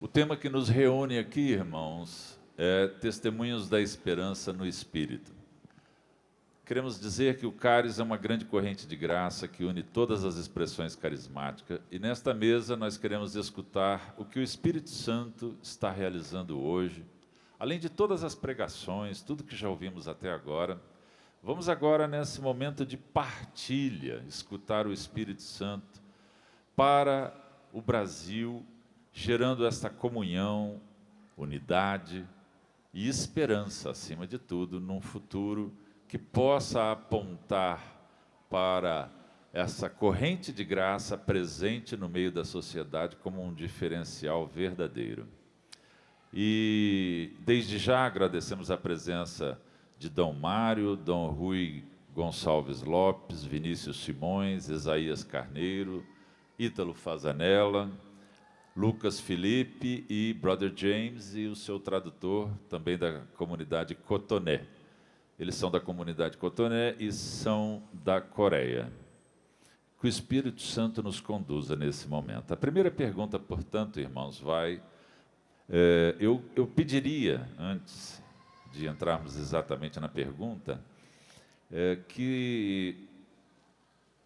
O tema que nos reúne aqui, irmãos, é Testemunhos da Esperança no Espírito. Queremos dizer que o Caris é uma grande corrente de graça que une todas as expressões carismáticas, e nesta mesa nós queremos escutar o que o Espírito Santo está realizando hoje, além de todas as pregações, tudo que já ouvimos até agora. Vamos agora, nesse momento de partilha, escutar o Espírito Santo para o Brasil, gerando esta comunhão, unidade e esperança, acima de tudo, num futuro que possa apontar para essa corrente de graça presente no meio da sociedade como um diferencial verdadeiro. E, desde já, agradecemos a presença de Dom Mário, Dom Rui Gonçalves Lopes, Vinícius Simões, Isaías Carneiro, Ítalo Fazanella, Lucas Felipe e Brother James e o seu tradutor, também da comunidade Cotoné. Eles são da comunidade Cotoné e são da Coreia. Que o Espírito Santo nos conduza nesse momento. A primeira pergunta, portanto, irmãos, vai... eu pediria, antes de entrarmos exatamente na pergunta, que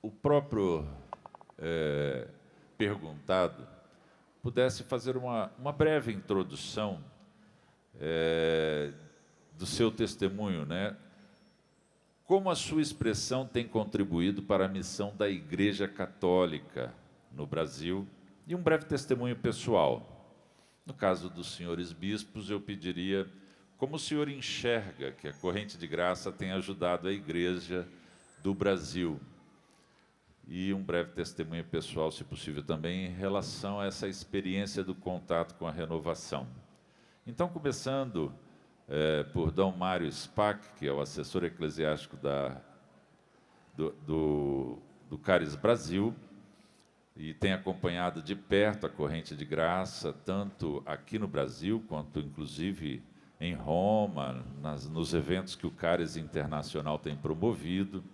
o próprio perguntado pudesse fazer uma breve introdução do seu testemunho, né? Como a sua expressão tem contribuído para a missão da Igreja Católica no Brasil, e um breve testemunho pessoal. No caso dos senhores bispos, eu pediria como o senhor enxerga que a corrente de graça tem ajudado a Igreja do Brasil. E um breve testemunho pessoal, se possível, também em relação a essa experiência do contato com a renovação. Então, começando por Dom Mário Spack, que é o assessor eclesiástico do Caris Brasil, e tem acompanhado de perto a corrente de graça, tanto aqui no Brasil, quanto, inclusive, em Roma, nos eventos que o Caris Internacional tem promovido,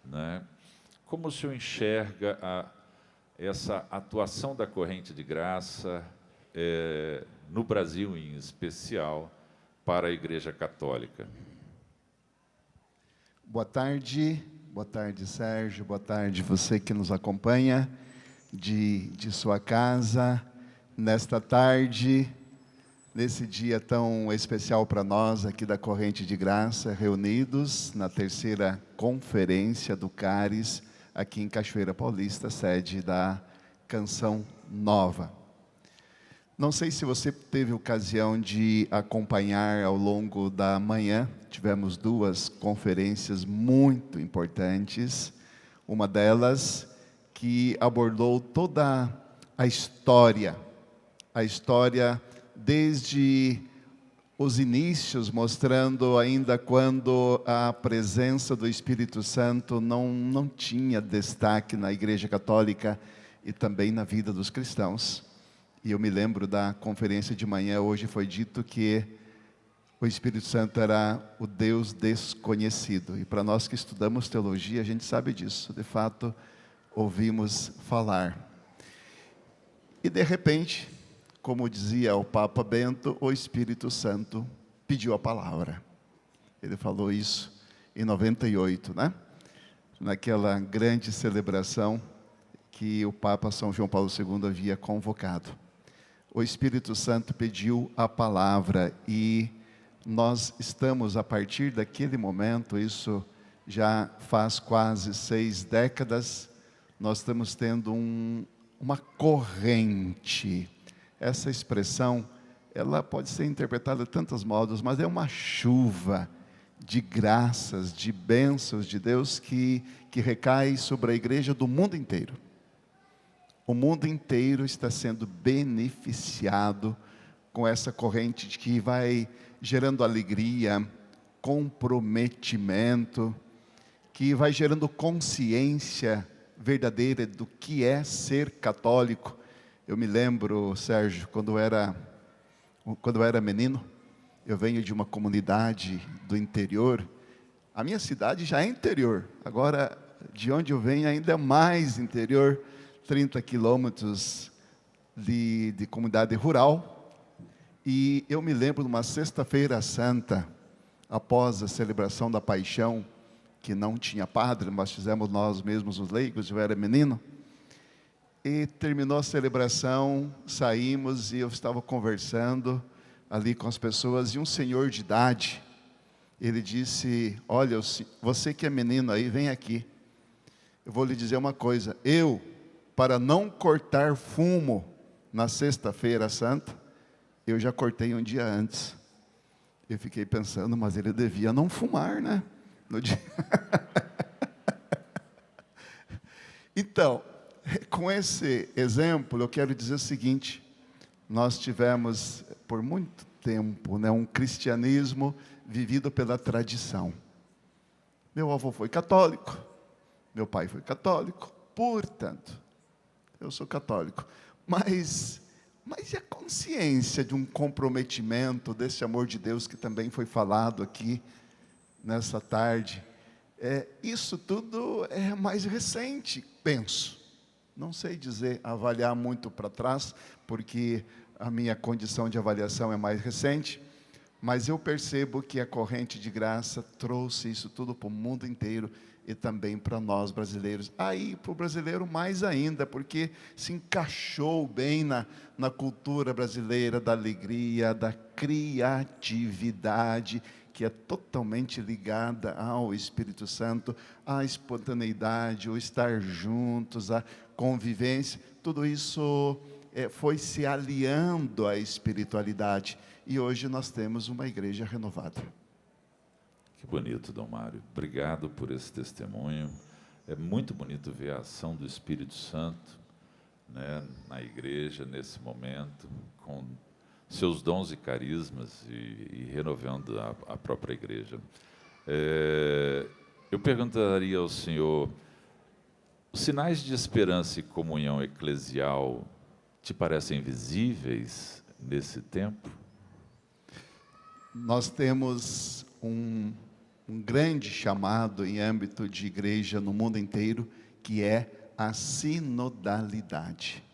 né? Como o senhor enxerga essa atuação da corrente de graça no Brasil, em especial, para a Igreja Católica? Boa tarde, Sérgio, boa tarde você que nos acompanha de sua casa, nesta tarde, nesse dia tão especial para nós aqui da Corrente de Graça, reunidos na terceira conferência do Caris, aqui em Cachoeira Paulista, sede da Canção Nova. Não sei se você teve ocasião de acompanhar ao longo da manhã, tivemos duas conferências muito importantes, uma delas que abordou toda a história desde os inícios, mostrando ainda quando a presença do Espírito Santo não tinha destaque na Igreja Católica e também na vida dos cristãos. E eu me lembro da conferência de manhã, hoje foi dito que o Espírito Santo era o Deus desconhecido. E para nós que estudamos teologia, a gente sabe disso, de fato, ouvimos falar. E de repente, como dizia o Papa Bento, o Espírito Santo pediu a palavra. Ele falou isso em 98, né? Naquela grande celebração que o Papa São João Paulo II havia convocado. O Espírito Santo pediu a palavra e nós estamos, a partir daquele momento, isso já faz quase 6 décadas, nós estamos tendo uma corrente. Essa expressão, ela pode ser interpretada de tantos modos, mas é uma chuva de graças, de bênçãos de Deus que recai sobre a igreja do mundo inteiro. O mundo inteiro está sendo beneficiado com essa corrente que vai gerando alegria, comprometimento, que vai gerando consciência verdadeira do que é ser católico. Eu me lembro, Sérgio, quando eu era menino, eu venho de uma comunidade do interior. A minha cidade já é interior, agora de onde eu venho ainda é mais interior, 30 quilômetros de comunidade rural, E eu me lembro de uma sexta-feira santa, após a celebração da paixão, que não tinha padre, mas fizemos nós mesmos os leigos, eu era menino. E terminou a celebração, saímos e eu estava conversando ali com as pessoas, e um senhor de idade, ele disse: olha, você que é menino aí, vem aqui. Eu vou lhe dizer uma coisa, para não cortar fumo na sexta-feira santa, eu já cortei um dia antes. Eu fiquei pensando, mas ele devia não fumar, né? No dia. Então, com esse exemplo, eu quero dizer o seguinte: nós tivemos, por muito tempo, né, um cristianismo vivido pela tradição. Meu avô foi católico, meu pai foi católico, portanto, eu sou católico. Mas e a consciência de um comprometimento, desse amor de Deus que também foi falado aqui nessa tarde? Isso tudo é mais recente, penso. Não sei dizer, avaliar muito para trás, porque a minha condição de avaliação é mais recente, mas eu percebo que a corrente de graça trouxe isso tudo para o mundo inteiro e também para nós brasileiros. Aí, para o brasileiro mais ainda, porque se encaixou bem na cultura brasileira da alegria, da criatividade, que é totalmente ligada ao Espírito Santo, à espontaneidade, o estar juntos, a convivência. Tudo isso foi se aliando à espiritualidade. E hoje nós temos uma igreja renovada. Que bonito, Dom Mário. Obrigado por esse testemunho. É muito bonito ver a ação do Espírito Santo, né, na igreja, nesse momento, com seus dons e carismas e renovando a própria igreja. Eu perguntaria ao senhor, os sinais de esperança e comunhão eclesial te parecem visíveis nesse tempo? Nós temos um grande chamado em âmbito de igreja no mundo inteiro, que é a sinodalidade.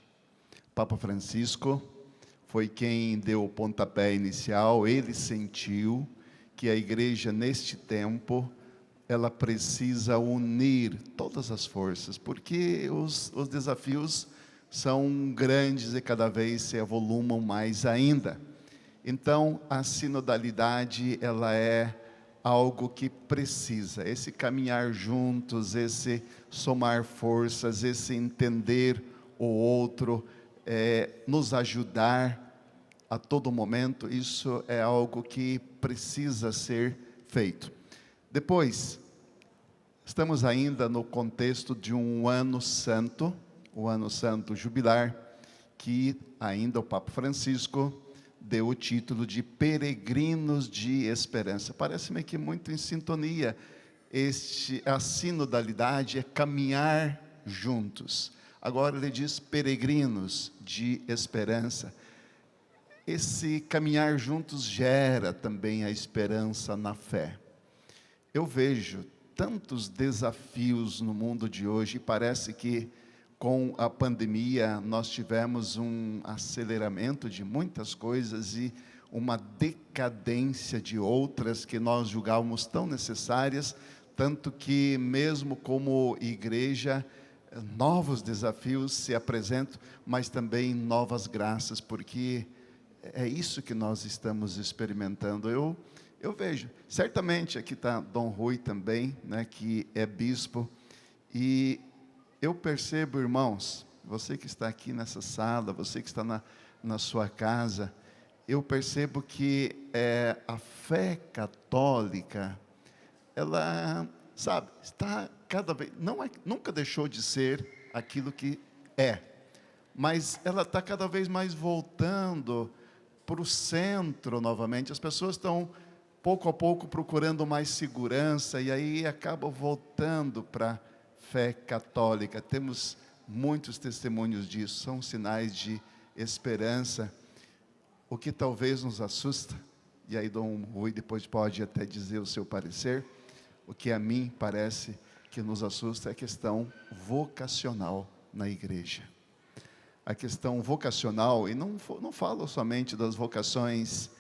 Papa Francisco foi quem deu o pontapé inicial. Ele sentiu que a igreja, neste tempo, ela precisa unir todas as forças, porque os desafios são grandes e cada vez se avolumam mais ainda. Então, a sinodalidade, ela é algo que precisa, esse caminhar juntos, esse somar forças, esse entender o outro, nos ajudar a todo momento. Isso é algo que precisa ser feito. Depois, estamos ainda no contexto de um ano santo, o ano santo jubilar, que ainda o Papa Francisco deu o título de Peregrinos de Esperança. Parece-me que muito em sintonia. A sinodalidade é caminhar juntos. Agora ele diz peregrinos de esperança. Esse caminhar juntos gera também a esperança na fé. Eu vejo tantos desafios no mundo de hoje, e parece que com a pandemia nós tivemos um aceleramento de muitas coisas e uma decadência de outras que nós julgávamos tão necessárias, tanto que mesmo como igreja, novos desafios se apresentam, mas também novas graças, porque é isso que nós estamos experimentando. Eu vejo, certamente aqui está Dom Rui também, né, que é bispo, e eu percebo, irmãos, você que está aqui nessa sala, você que está na sua casa, eu percebo que a fé católica, ela, sabe, está cada vez, nunca deixou de ser aquilo que é, mas ela está cada vez mais voltando para o centro novamente. As pessoas estão, pouco a pouco, procurando mais segurança, e aí acabam voltando para fé católica. Temos muitos testemunhos disso, são sinais de esperança. O que talvez nos assusta, e aí Dom Rui depois pode até dizer o seu parecer, o que a mim parece que nos assusta é a questão vocacional na igreja. a questão vocacional, e não falo somente das vocações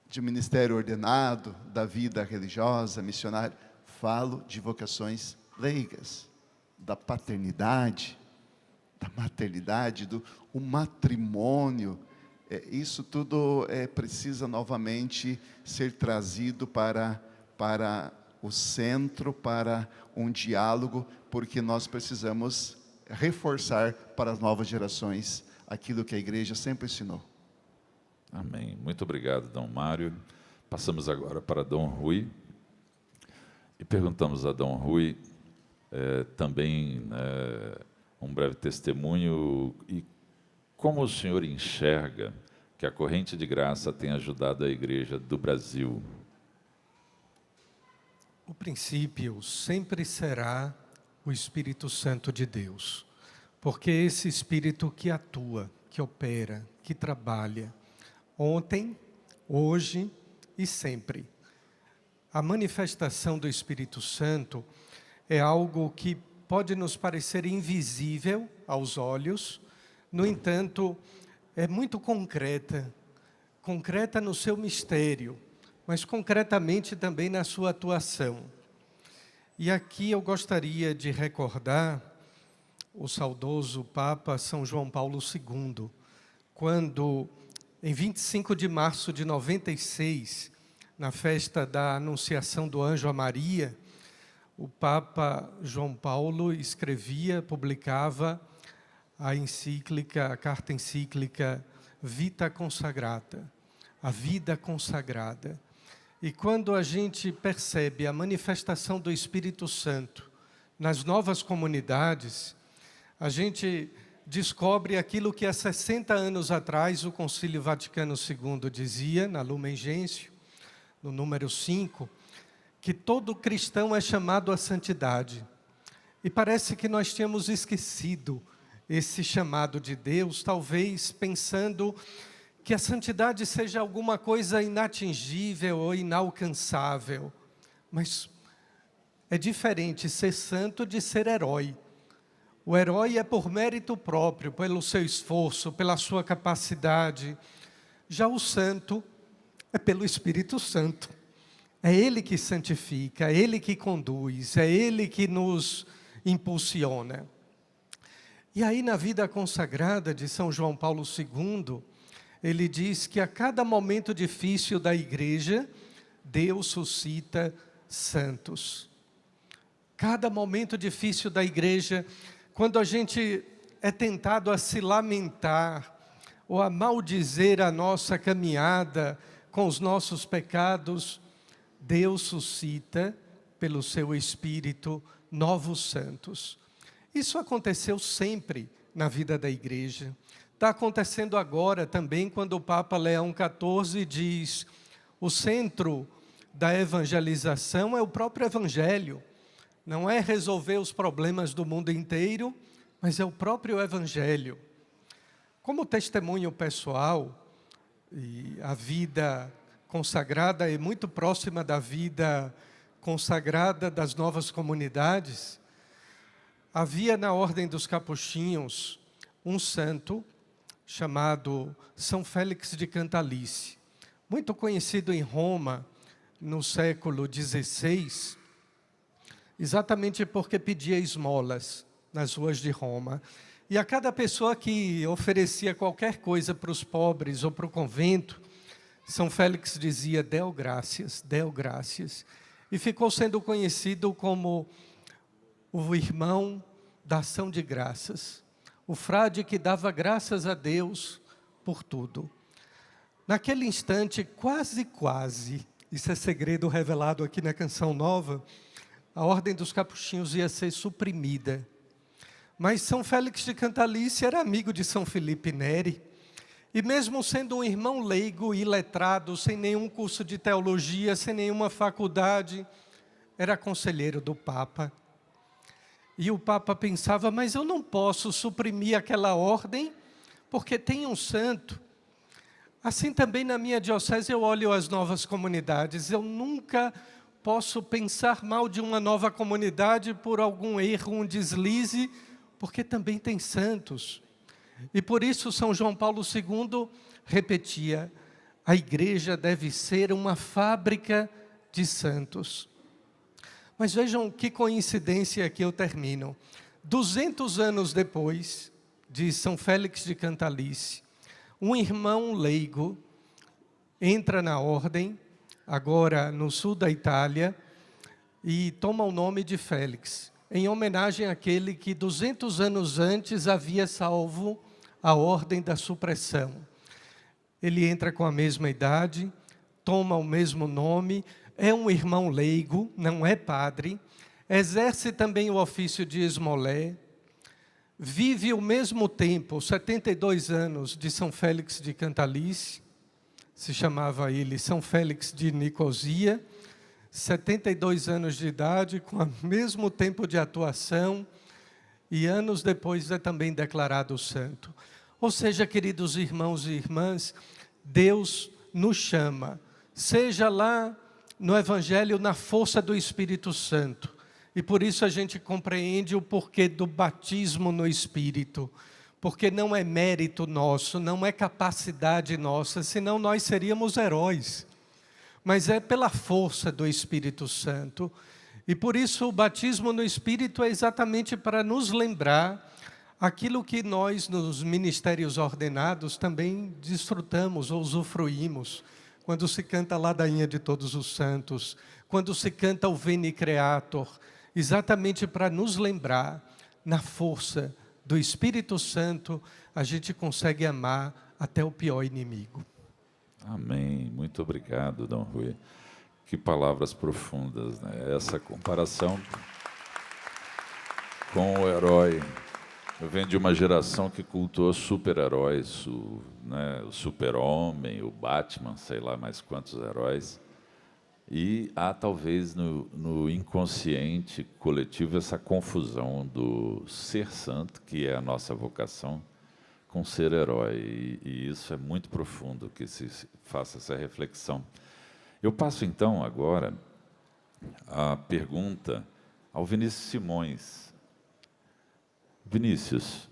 de ministério ordenado, da vida religiosa, missionária, falo de vocações leigas, da paternidade, da maternidade, o matrimônio. Isso tudo precisa novamente ser trazido para o centro, para um diálogo, porque nós precisamos reforçar para as novas gerações aquilo que a igreja sempre ensinou. Amém. Muito obrigado, Dom Mário. Passamos agora para Dom Rui. E perguntamos a Dom Rui também um breve testemunho e como o senhor enxerga que a corrente de graça tem ajudado a igreja do Brasil? O princípio sempre será o Espírito Santo de Deus, porque é esse Espírito que atua, que opera, que trabalha, ontem, hoje e sempre. A manifestação do Espírito Santo é algo que pode nos parecer invisível aos olhos, no entanto, é muito concreta no seu mistério, mas concretamente também na sua atuação. E aqui eu gostaria de recordar o saudoso Papa São João Paulo II, quando, em 25 de março de 96, na festa da Anunciação do Anjo a Maria, o Papa João Paulo publicava a carta encíclica Vita Consagrata, a vida consagrada. E quando a gente percebe a manifestação do Espírito Santo nas novas comunidades, a gente descobre aquilo que há 60 anos atrás o Concílio Vaticano II dizia, na Lumen Gentium, no número 5, que todo cristão é chamado à santidade. E parece que nós tínhamos esquecido esse chamado de Deus, talvez pensando que a santidade seja alguma coisa inatingível ou inalcançável. Mas é diferente ser santo de ser herói. O herói é por mérito próprio, pelo seu esforço, pela sua capacidade. Já o santo é pelo Espírito Santo. É Ele que santifica, é Ele que conduz, é Ele que nos impulsiona. E aí na vida consagrada de São João Paulo II, ele diz que a cada momento difícil da igreja, Deus suscita santos. Cada momento difícil da igreja, quando a gente é tentado a se lamentar, ou a maldizer a nossa caminhada com os nossos pecados, Deus suscita, pelo seu Espírito, novos santos. Isso aconteceu sempre na vida da igreja. Está acontecendo agora também quando o Papa Leão XIV diz: o centro da evangelização é o próprio Evangelho. Não é resolver os problemas do mundo inteiro, mas é o próprio Evangelho. Como testemunho pessoal, e a vida consagrada é muito próxima da vida consagrada das novas comunidades, havia na Ordem dos Capuchinhos um santo chamado São Félix de Cantalice, muito conhecido em Roma no século XVI, exatamente porque pedia esmolas nas ruas de Roma. E a cada pessoa que oferecia qualquer coisa para os pobres ou para o convento, São Félix dizia: deu graças, deu graças. E ficou sendo conhecido como o irmão da ação de graças, o frade que dava graças a Deus por tudo. Naquele instante, quase, isso é segredo revelado aqui na Canção Nova, a Ordem dos Capuchinhos ia ser suprimida. Mas São Félix de Cantalice era amigo de São Filipe Neri, e mesmo sendo um irmão leigo e iletrado, sem nenhum curso de teologia, sem nenhuma faculdade, era conselheiro do Papa. E o Papa pensava: mas eu não posso suprimir aquela ordem, porque tem um santo. Assim também na minha diocese eu olho as novas comunidades. Eu nunca posso pensar mal de uma nova comunidade por algum erro, um deslize, porque também tem santos. E por isso São João Paulo II repetia: a igreja deve ser uma fábrica de santos. Mas vejam que coincidência que eu termino. 200 anos depois de São Félix de Cantalice, um irmão leigo entra na ordem, agora no sul da Itália, e toma o nome de Félix, em homenagem àquele que 200 anos antes havia salvo a ordem da supressão. Ele entra com a mesma idade, toma o mesmo nome, é um irmão leigo, não é padre, exerce também o ofício de esmolé, vive o mesmo tempo, 72 anos, de São Félix de Cantalice, se chamava ele São Félix de Nicosia, 72 anos de idade, com o mesmo tempo de atuação, e anos depois é também declarado santo. Ou seja, queridos irmãos e irmãs, Deus nos chama, seja lá no Evangelho, na força do Espírito Santo. E por isso a gente compreende o porquê do batismo no Espírito. Porque não é mérito nosso, não é capacidade nossa, senão nós seríamos heróis. Mas é pela força do Espírito Santo. E por isso o batismo no Espírito é exatamente para nos lembrar aquilo que nós, nos ministérios ordenados, também desfrutamos ou usufruímos. Quando se canta a ladainha de todos os santos, quando se canta o Veni Creator, exatamente para nos lembrar, na força do Espírito Santo, a gente consegue amar até o pior inimigo. Amém. Muito obrigado, Dom Rui. Que palavras profundas, né? Essa comparação com o herói. Eu venho de uma geração que cultuou super-heróis, o super-homem, o Batman, sei lá mais quantos heróis. E há talvez no inconsciente coletivo essa confusão do ser santo, que é a nossa vocação, com ser herói. E isso é muito profundo, que se faça essa reflexão. Eu passo então agora a pergunta ao Vinícius Simões. Vinícius,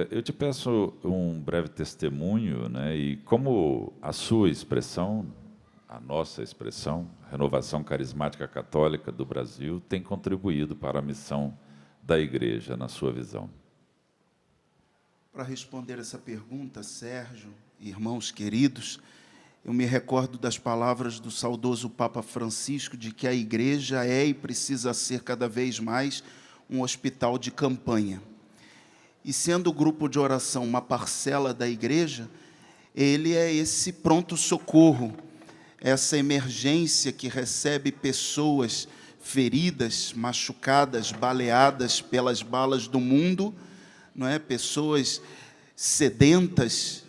eu te peço um breve testemunho, né, e como a sua expressão, a nossa expressão, Renovação Carismática Católica do Brasil, tem contribuído para a missão da Igreja, na sua visão. Para responder essa pergunta, Sérgio, irmãos queridos, eu me recordo das palavras do saudoso Papa Francisco de que a Igreja é e precisa ser cada vez mais um hospital de campanha. E sendo o grupo de oração uma parcela da Igreja, ele é esse pronto-socorro, essa emergência que recebe pessoas feridas, machucadas, baleadas pelas balas do mundo, não é? Pessoas sedentas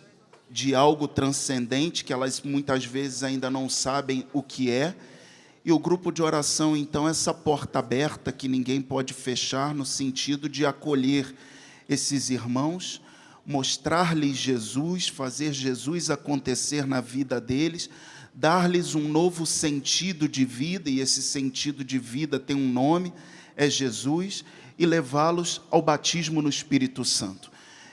de algo transcendente, que elas muitas vezes ainda não sabem o que é. E o grupo de oração, então, essa porta aberta que ninguém pode fechar, no sentido de acolher esses irmãos, mostrar-lhes Jesus, fazer Jesus acontecer na vida deles, dar-lhes um novo sentido de vida, e esse sentido de vida tem um nome, é Jesus, e levá-los ao batismo no Espírito Santo.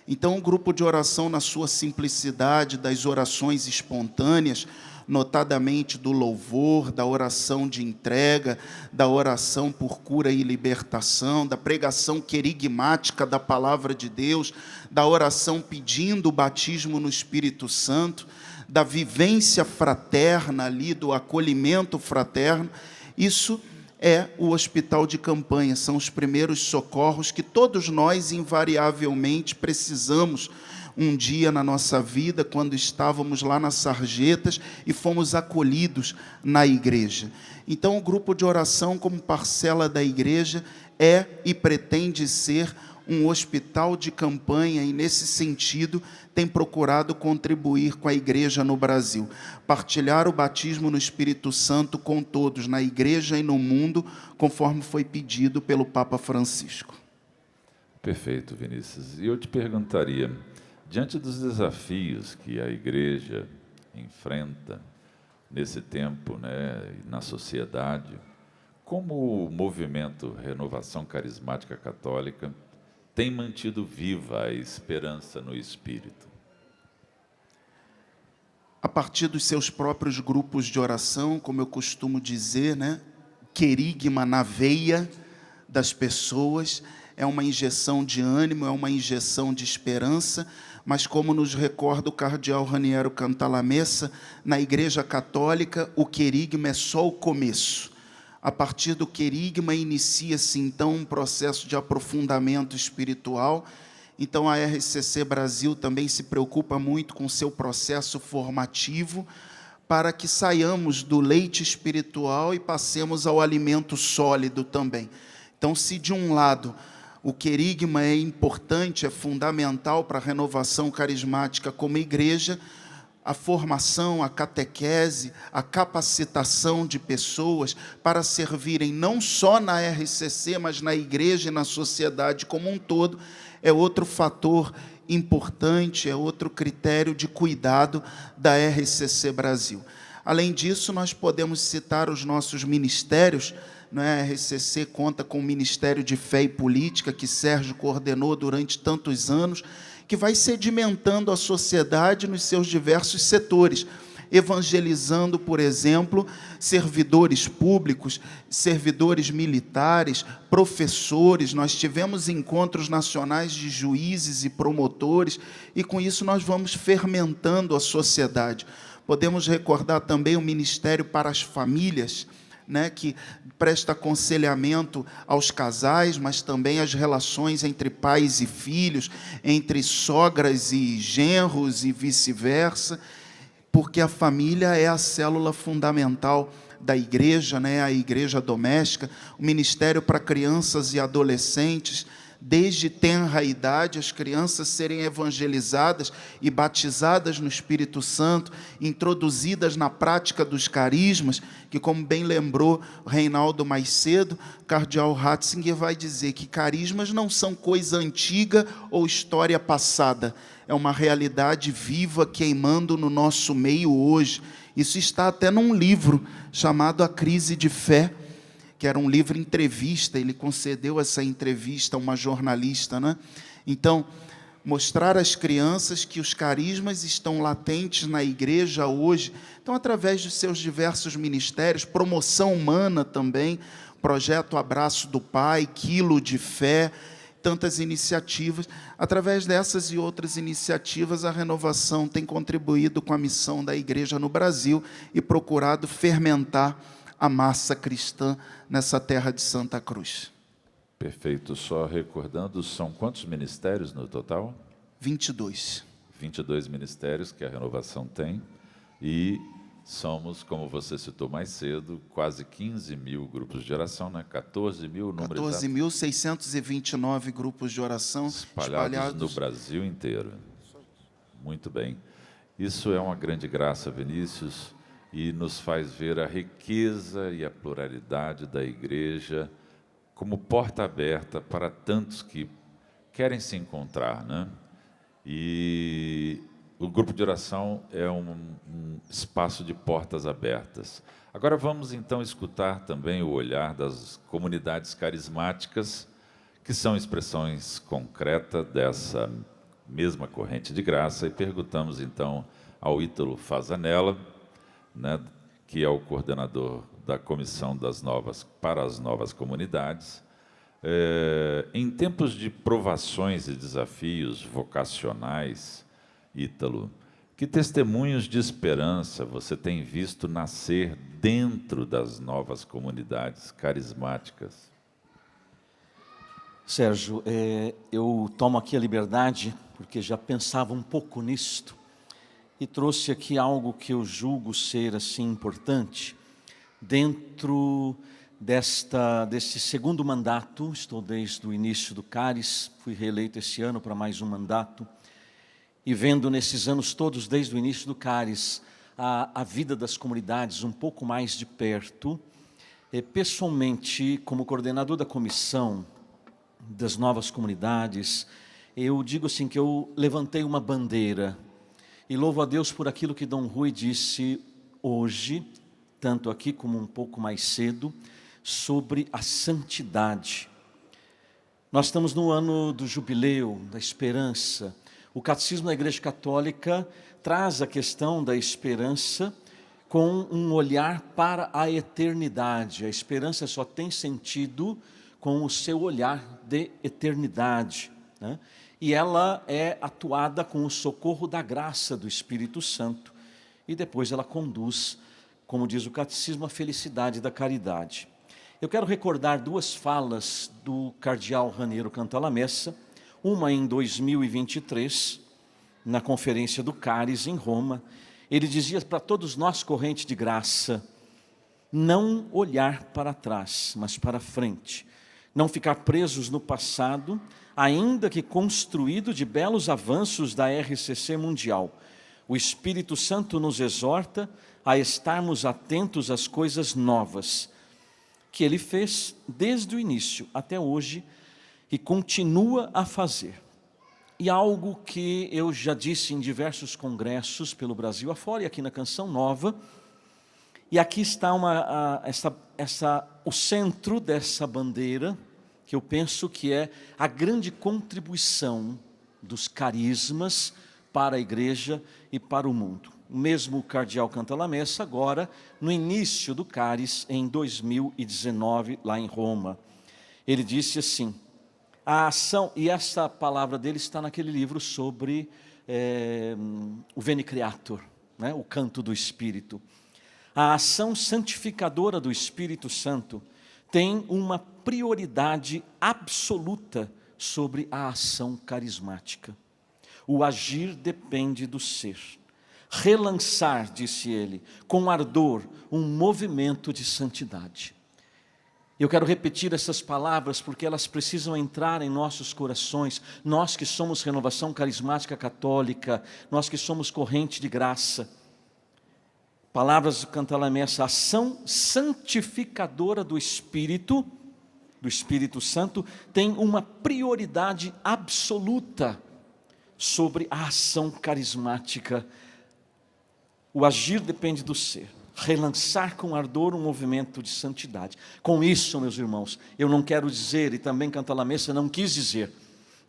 Então, o grupo de oração, na sua simplicidade, das orações espontâneas, notadamente do louvor, da oração de entrega, da oração por cura e libertação, da pregação querigmática da palavra de Deus, da oração pedindo o batismo no Espírito Santo, da vivência fraterna ali, do acolhimento fraterno. Isso é o hospital de campanha, são os primeiros socorros que todos nós invariavelmente precisamos um dia na nossa vida, quando estávamos lá nas sarjetas e fomos acolhidos na igreja. Então, o grupo de oração, como parcela da igreja, é e pretende ser um hospital de campanha, e nesse sentido tem procurado contribuir com a igreja no Brasil, partilhar o batismo no Espírito Santo com todos, na igreja e no mundo, conforme foi pedido pelo Papa Francisco. Perfeito, Vinícius. E eu te perguntaria, diante dos desafios que a igreja enfrenta nesse tempo, né, na sociedade, como o movimento Renovação Carismática Católica tem mantido viva a esperança no Espírito? A partir dos seus próprios grupos de oração, como eu costumo dizer, né? Querigma na veia das pessoas, é uma injeção de ânimo, é uma injeção de esperança, mas como nos recorda o cardeal Raniero Cantalamessa, na Igreja Católica, o querigma é só o começo. A partir do querigma inicia-se então um processo de aprofundamento espiritual. Então a RCC Brasil também se preocupa muito com o seu processo formativo, para que saiamos do leite espiritual e passemos ao alimento sólido também. Então, se de um lado o querigma é importante, é fundamental para a renovação carismática como igreja, a formação, a catequese, a capacitação de pessoas para servirem não só na RCC, mas na igreja e na sociedade como um todo, é outro fator importante, é outro critério de cuidado da RCC Brasil. Além disso, nós podemos citar os nossos ministérios. A RCC conta com o Ministério de Fé e Política, que Sérgio coordenou durante tantos anos, que vai sedimentando a sociedade nos seus diversos setores, evangelizando, por exemplo, servidores públicos, servidores militares, professores. Nós tivemos encontros nacionais de juízes e promotores, e com isso nós vamos fermentando a sociedade. Podemos recordar também o Ministério para as Famílias, que presta aconselhamento aos casais, mas também às relações entre pais e filhos, entre sogras e genros e vice-versa, porque a família é a célula fundamental da igreja, a igreja doméstica. O Ministério para Crianças e Adolescentes, desde tenra idade, as crianças serem evangelizadas e batizadas no Espírito Santo, introduzidas na prática dos carismas, que, como bem lembrou Reinaldo mais cedo, o cardeal Ratzinger vai dizer que carismas não são coisa antiga ou história passada, é uma realidade viva queimando no nosso meio hoje. Isso está até num livro chamado A Crise de Fé, que era um livro entrevista. Ele concedeu essa entrevista a uma jornalista, Então, mostrar às crianças que os carismas estão latentes na igreja hoje, então, através dos seus diversos ministérios, promoção humana também, projeto Abraço do Pai, Quilo de Fé, tantas iniciativas. Através dessas e outras iniciativas, a Renovação tem contribuído com a missão da igreja no Brasil e procurado fermentar a massa cristã nessa terra de Santa Cruz. Perfeito. Só recordando, são quantos ministérios no total? 22. 22 ministérios que a Renovação tem, e somos, como você citou mais cedo, quase 15 mil grupos de oração, 14 mil, número 14.629 grupos de oração espalhados no Brasil inteiro. Muito bem. Isso é uma grande graça, Vinícius, e nos faz ver a riqueza e a pluralidade da igreja como porta aberta para tantos que querem se encontrar, E o grupo de oração é um espaço de portas abertas. Agora vamos então escutar também o olhar das comunidades carismáticas, que são expressões concretas dessa mesma corrente de graça, e perguntamos então ao Ítalo Fasanella, que é o coordenador da Comissão para as Novas Comunidades. Em tempos de provações e desafios vocacionais, Ítalo, que testemunhos de esperança você tem visto nascer dentro das novas comunidades carismáticas? Sérgio, eu tomo aqui a liberdade, porque já pensava um pouco nisto, e trouxe aqui algo que eu julgo ser assim importante. Dentro deste segundo mandato, estou desde o início do CARIS, fui reeleito esse ano para mais um mandato, e vendo nesses anos todos, desde o início do CARIS, a vida das comunidades um pouco mais de perto, pessoalmente, como coordenador da comissão das novas comunidades, eu digo assim que eu levantei uma bandeira, e louvo a Deus por aquilo que Dom Rui disse hoje, tanto aqui como um pouco mais cedo, sobre a santidade. Nós estamos no ano do jubileu, da esperança. O catecismo da Igreja Católica traz a questão da esperança com um olhar para a eternidade. A esperança só tem sentido com o seu olhar de eternidade, né? E ela é atuada com o socorro da graça do Espírito Santo. E depois ela conduz, como diz o catecismo, a felicidade da caridade. Eu quero recordar duas falas do cardeal Raniero Cantalamessa, uma em 2023, na conferência do Cáris, em Roma. Ele dizia para todos nós, corrente de graça, não olhar para trás, mas para frente. Não ficar presos no passado, ainda que construído de belos avanços da RCC mundial. O Espírito Santo nos exorta a estarmos atentos às coisas novas, que Ele fez desde o início até hoje e continua a fazer. E algo que eu já disse em diversos congressos pelo Brasil afora e aqui na Canção Nova, e aqui está o centro dessa bandeira, que eu penso que é a grande contribuição dos carismas para a igreja e para o mundo. O mesmo cardeal Cantalamessa, agora, no início do Cáris, em 2019, lá em Roma, ele disse assim, a ação, e essa palavra dele está naquele livro sobre o Veni Creator, né, o canto do Espírito. A ação santificadora do Espírito Santo tem uma prioridade absoluta sobre a ação carismática. O agir depende do ser. Relançar, disse ele, com ardor, um movimento de santidade. Eu quero repetir essas palavras porque elas precisam entrar em nossos corações. Nós que somos Renovação Carismática Católica, nós que somos corrente de graça. Palavras do Cantalamessa, ação santificadora do Espírito Santo, tem uma prioridade absoluta sobre a ação carismática. O agir depende do ser. Relançar com ardor um movimento de santidade. Com isso, meus irmãos, eu não quero dizer, e também Cantalamessa não quis dizer,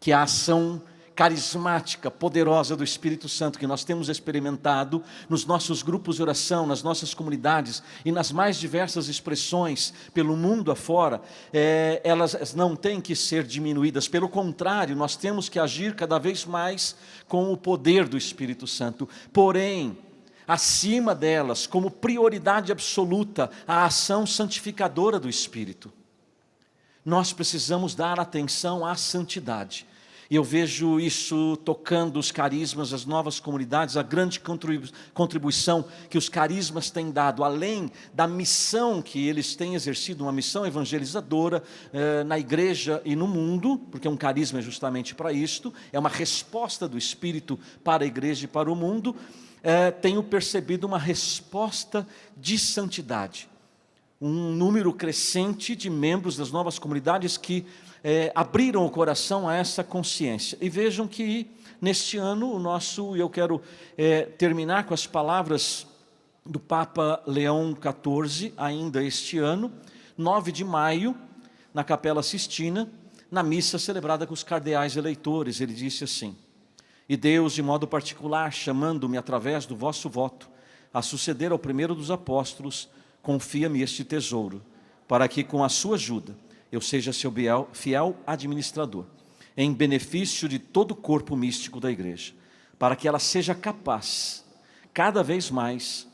que a ação carismática, poderosa do Espírito Santo que nós temos experimentado nos nossos grupos de oração, nas nossas comunidades e nas mais diversas expressões pelo mundo afora, elas não têm que ser diminuídas. Pelo contrário, nós temos que agir cada vez mais com o poder do Espírito Santo. Porém, acima delas, como prioridade absoluta, a ação santificadora do Espírito. Nós precisamos dar atenção à santidade. E eu vejo isso tocando os carismas, as novas comunidades, a grande contribuição que os carismas têm dado, além da missão que eles têm exercido, uma missão evangelizadora na igreja e no mundo, porque um carisma é justamente para isto, é uma resposta do Espírito para a igreja e para o mundo. Tenho percebido uma resposta de santidade. Um número crescente de membros das novas comunidades que abriram o coração a essa consciência. E vejam que neste ano eu quero terminar com as palavras do Papa Leão XIV, ainda este ano, 9 de maio, na Capela Sistina, na missa celebrada com os cardeais eleitores. Ele disse assim: e Deus, de modo particular, chamando-me através do vosso voto a suceder ao primeiro dos apóstolos, confia-me este tesouro, para que com a sua ajuda eu seja seu fiel administrador, em benefício de todo o corpo místico da igreja, para que ela seja capaz, cada vez mais,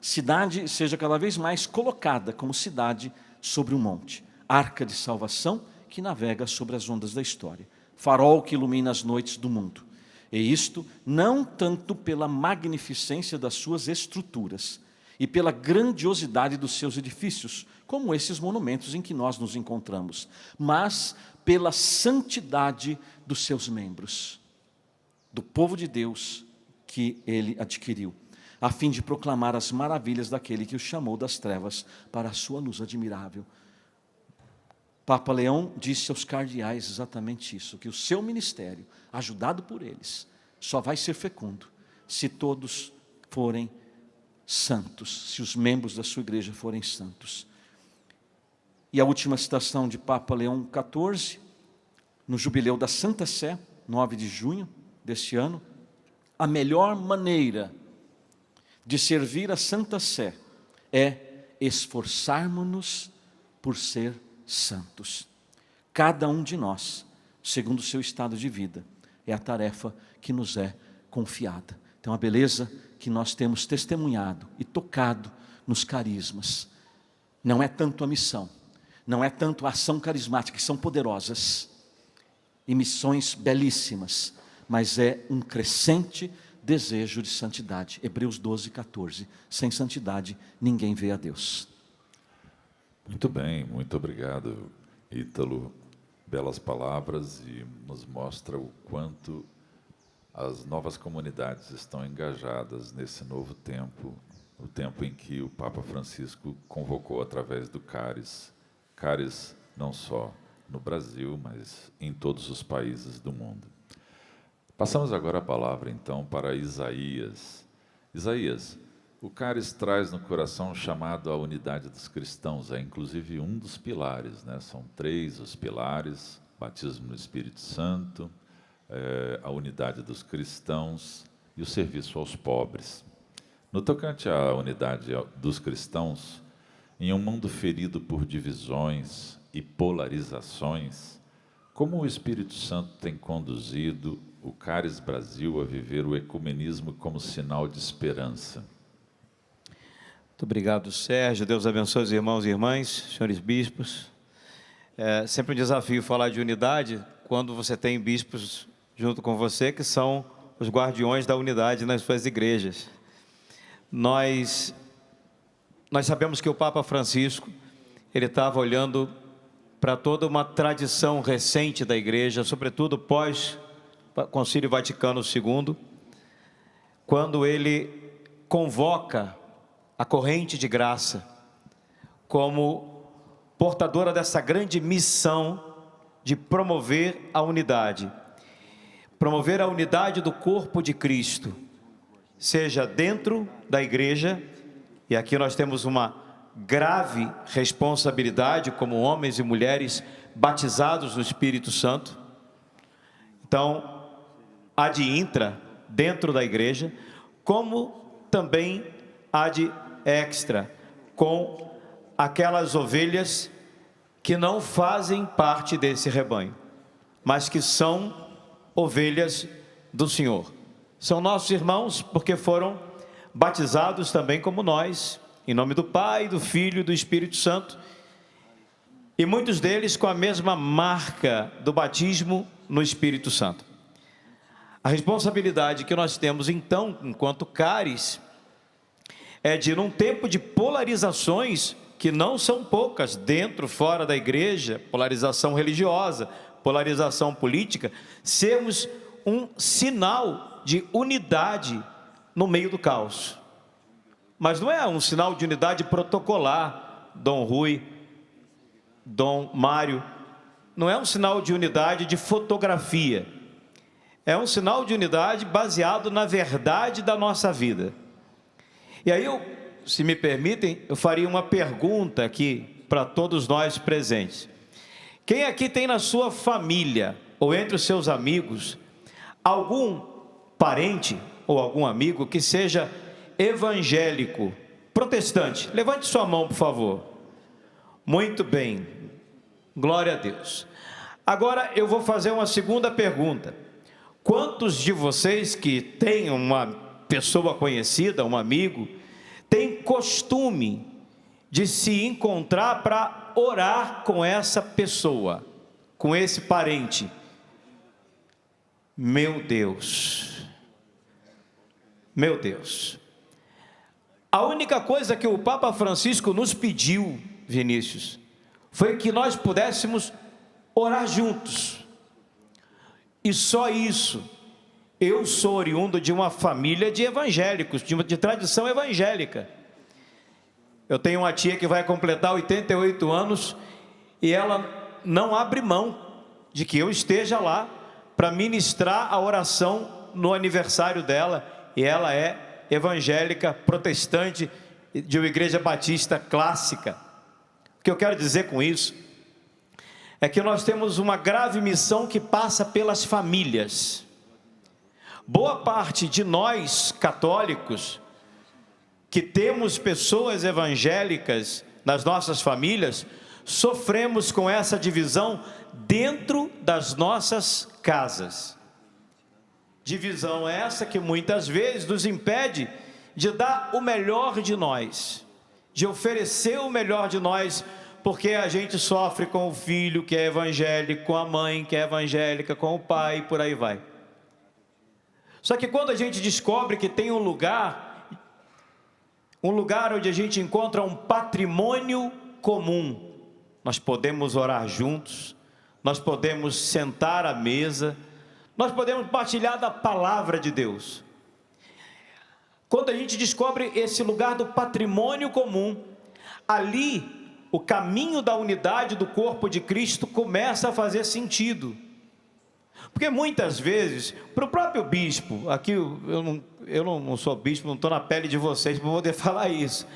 seja cada vez mais colocada como cidade sobre um monte, arca de salvação que navega sobre as ondas da história, farol que ilumina as noites do mundo. E isto não tanto pela magnificência das suas estruturas e pela grandiosidade dos seus edifícios, como esses monumentos em que nós nos encontramos, mas pela santidade dos seus membros, do povo de Deus que ele adquiriu, a fim de proclamar as maravilhas daquele que o chamou das trevas para a sua luz admirável. Papa Leão disse aos cardeais exatamente isso, que o seu ministério, ajudado por eles, só vai ser fecundo se todos forem santos, se os membros da sua igreja forem santos. E a última citação de Papa Leão XIV, no Jubileu da Santa Sé, 9 de junho deste ano, a melhor maneira de servir a Santa Sé é esforçarmos-nos por ser santos. Cada um de nós, segundo o seu estado de vida, é a tarefa que nos é confiada. Então a beleza que nós temos testemunhado e tocado nos carismas, não é tanto a missão, não é tanto a ação carismática, que são poderosas, e missões belíssimas, mas é um crescente desejo de santidade. Hebreus 12, 14. Sem santidade, ninguém vê a Deus. Muito bem, muito obrigado, Ítalo. Belas palavras, e nos mostra o quanto as novas comunidades estão engajadas nesse novo tempo, o tempo em que o Papa Francisco convocou através do CARES. CARES não só no Brasil, mas em todos os países do mundo. Passamos agora a palavra, então, para Isaías. Isaías, o CARES traz no coração um chamado à unidade dos cristãos, é inclusive um dos pilares, né? São 3 os pilares: batismo no Espírito Santo, a unidade dos cristãos e o serviço aos pobres. No tocante à unidade dos cristãos, em um mundo ferido por divisões e polarizações, como o Espírito Santo tem conduzido o CARES Brasil a viver o ecumenismo como sinal de esperança? Muito obrigado, Sérgio. Deus abençoe os irmãos e irmãs, senhores bispos. É sempre um desafio falar de unidade quando você tem bispos junto com você, que são os guardiões da unidade nas suas igrejas. Nós sabemos que o Papa Francisco, ele estava olhando para toda uma tradição recente da igreja, sobretudo pós Concílio Vaticano II, quando ele convoca a corrente de graça como portadora dessa grande missão de promover a unidade do corpo de Cristo, seja dentro da igreja, e aqui nós temos uma grave responsabilidade como homens e mulheres batizados no Espírito Santo. Então, ad intra, dentro da igreja, como também ad extra, com aquelas ovelhas que não fazem parte desse rebanho, mas que são ovelhas do Senhor. São nossos irmãos porque foram batizados também como nós, em nome do Pai, do Filho e do Espírito Santo, e muitos deles com a mesma marca do batismo no Espírito Santo. A responsabilidade que nós temos então, enquanto CARES, é de, num tempo de polarizações, que não são poucas, dentro, fora da igreja, polarização religiosa, polarização política, sermos um sinal de unidade no meio do caos. Mas não é um sinal de unidade protocolar, Dom Rui, Dom Mário, não é um sinal de unidade de fotografia, é um sinal de unidade baseado na verdade da nossa vida. E aí se me permitem, eu faria uma pergunta aqui para todos nós presentes. Quem aqui tem na sua família, ou entre os seus amigos, algum parente ou algum amigo que seja evangélico, protestante? Levante sua mão, por favor. Muito bem, glória a Deus. Agora eu vou fazer uma segunda pergunta. Quantos de vocês que têm uma pessoa conhecida, um amigo, tem costume de se encontrar para orar com essa pessoa, com esse parente? Meu Deus, meu Deus. A única coisa que o Papa Francisco nos pediu, Vinícius, foi que nós pudéssemos orar juntos. E só isso. Eu sou oriundo de uma família de evangélicos, de tradição evangélica. Eu tenho uma tia que vai completar 88 anos e ela não abre mão de que eu esteja lá para ministrar a oração no aniversário dela, e ela é evangélica, protestante, de uma igreja batista clássica. O que eu quero dizer com isso é que nós temos uma grave missão que passa pelas famílias. Boa parte de nós, católicos, que temos pessoas evangélicas nas nossas famílias, sofremos com essa divisão dentro das nossas casas. Divisão essa que muitas vezes nos impede de dar o melhor de nós, de oferecer o melhor de nós, porque a gente sofre com o filho que é evangélico, com a mãe que é evangélica, com o pai, e por aí vai. Só que quando a gente descobre que tem um lugar onde a gente encontra um patrimônio comum, nós podemos orar juntos, nós podemos sentar à mesa, nós podemos partilhar da palavra de Deus. Quando a gente descobre esse lugar do patrimônio comum, ali o caminho da unidade do corpo de Cristo começa a fazer sentido. Porque muitas vezes, para o próprio bispo, aqui eu não sou bispo, não estou na pele de vocês para poder falar isso.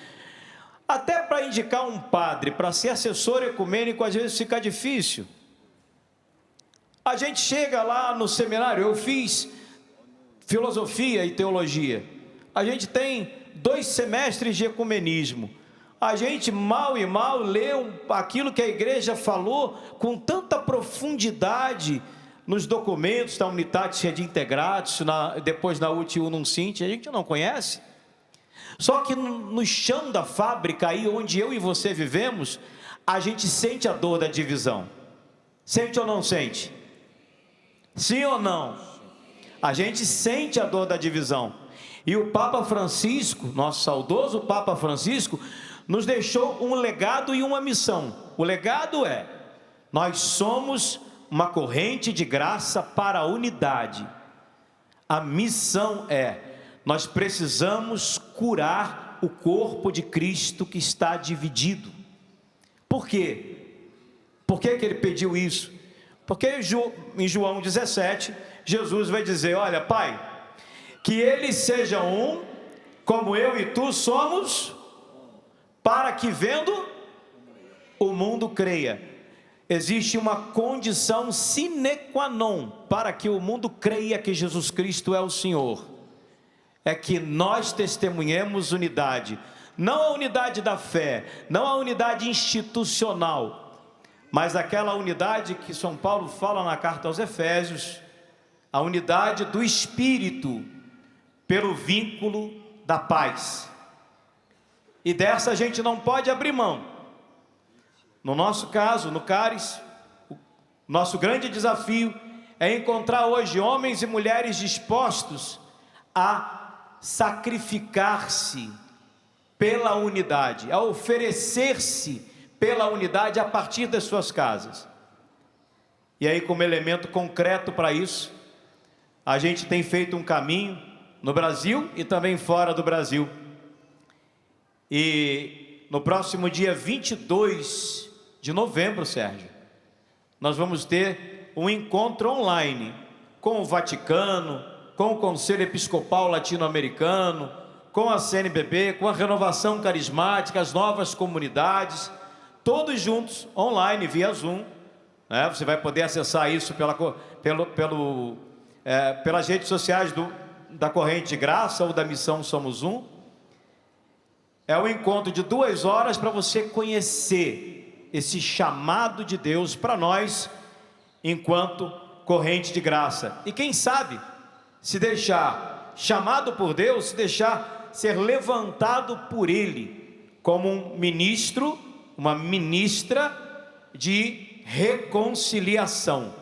Até para indicar um padre, para ser assessor ecumênico, às vezes fica difícil. A gente chega lá no seminário, eu fiz filosofia e teologia. A gente tem 2 semestres de ecumenismo. A gente mal e mal lê aquilo que a igreja falou com tanta profundidade nos documentos da Unitatis Redintegratis, depois na Ut Unum Sint, a gente não conhece. Só que no chão da fábrica, aí onde eu e você vivemos, a gente sente a dor da divisão. Sente ou não sente? Sim ou não? A gente sente a dor da divisão. E o Papa Francisco, nosso saudoso Papa Francisco, nos deixou um legado e uma missão. O legado é: nós somos uma corrente de graça para a unidade. A missão é: nós precisamos curar o corpo de Cristo que está dividido. Por quê? Por que ele pediu isso? Porque em João 17, Jesus vai dizer: olha, Pai, que eles sejam um, como eu e tu somos, para que vendo o mundo creia. Existe uma condição sine qua non para que o mundo creia que Jesus Cristo é o Senhor. É que nós testemunhemos unidade, não a unidade da fé, não a unidade institucional, mas aquela unidade que São Paulo fala na carta aos Efésios, a unidade do Espírito, pelo vínculo da paz. E dessa a gente não pode abrir mão. No nosso caso, no Caris, o nosso grande desafio é encontrar hoje homens e mulheres dispostos a sacrificar-se pela unidade, a oferecer-se pela unidade a partir das suas casas. E aí, como elemento concreto para isso, a gente tem feito um caminho no Brasil e também fora do Brasil. E no próximo dia 22 de novembro, Sérgio, nós vamos ter um encontro online com o Vaticano, com o Conselho Episcopal Latino-Americano, com a CNBB, com a Renovação Carismática, as novas comunidades, todos juntos, online, via Zoom, né? Você vai poder acessar isso pelas redes sociais da Corrente de Graça ou da Missão Somos Um. É um encontro de 2 horas para você conhecer esse chamado de Deus para nós, enquanto corrente de graça. E quem sabe, se deixar chamado por Deus, se deixar ser levantado por Ele, como um ministro, uma ministra de reconciliação.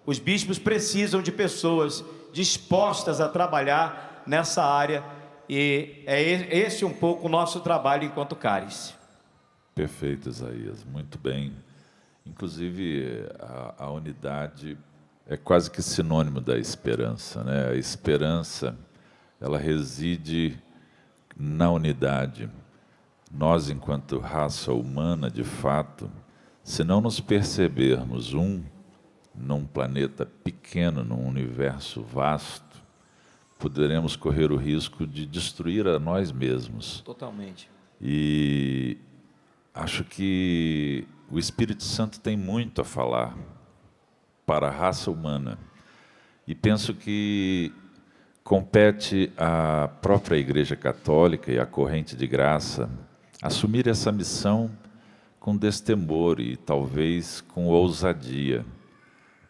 Os bispos precisam de pessoas dispostas a trabalhar nessa área, e é esse um pouco o nosso trabalho enquanto Caris. Perfeito, Isaías, muito bem. Inclusive, a unidade é quase que sinônimo da esperança, né? A esperança, ela reside na unidade. Nós, enquanto raça humana, de fato, se não nos percebermos num planeta pequeno, num universo vasto, poderemos correr o risco de destruir a nós mesmos. Totalmente. E acho que o Espírito Santo tem muito a falar para a raça humana. E penso que compete à própria Igreja Católica e à corrente de graça assumir essa missão com destemor e talvez com ousadia,